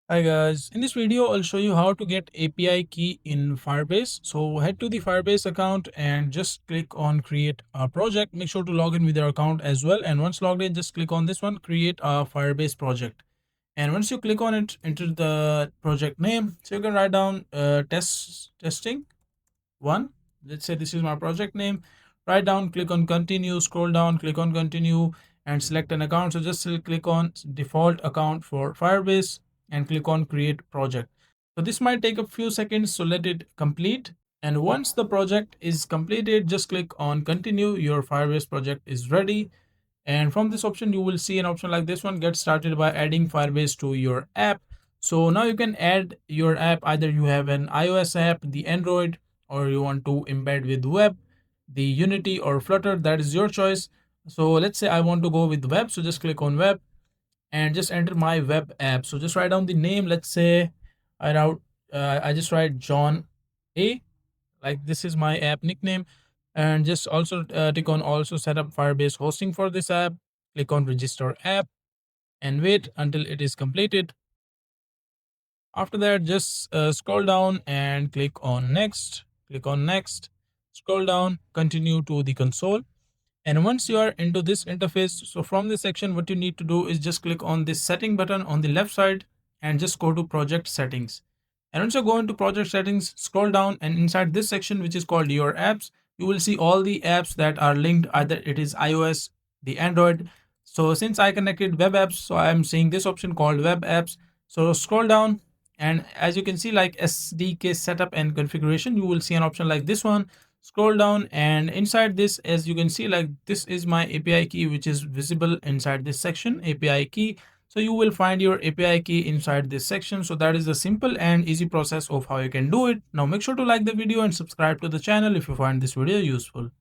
Hi guys, in this video I'll show you how to get API key in Firebase. So head to the Firebase account and just click on create a project. Make sure to log in with your account as well, and once logged in just click on this one, create a Firebase project. And once you click on it, enter the project name. So you can write down testing one. Let's say this is my project name. Write down, click on continue, scroll down, click on continue, and select an account. So just click on default account for Firebase and click on create project. So this might take a few seconds, so let it complete. And once the project is completed, just click on continue. Your Firebase project is ready. And from this option, you will see an option like this one, get started by adding Firebase to your app. So now you can add your app, either you have an iOS app, the Android, or you want to embed with web, the Unity or Flutter, that is your choice. So let's say I want to go with web. So just click on web and just enter my web app. So just write down the name. Let's say I just write John A, like this is my app nickname, and just also click on also set up Firebase hosting for this app. Click on register app and wait until it is completed. After that, just scroll down and click on next. Click on next, scroll down, continue to the console. And once you are into this interface, so from this section, what you need to do is just click on this setting button on the left side and just go to project settings. And once you go into project settings, scroll down, and inside this section, which is called your apps, you will see all the apps that are linked, either it is iOS, the Android. So since I connected web apps, so I am seeing this option called web apps. So scroll down, and as you can see, like SDK setup and configuration, you will see an option like this one. Scroll down, and inside this, as you can see, like this is my API key, which is visible inside this section, API key. So you will find your API key inside this section. So that is the simple and easy process of how you can do it. Now make sure to like the video and subscribe to the channel if you find this video useful.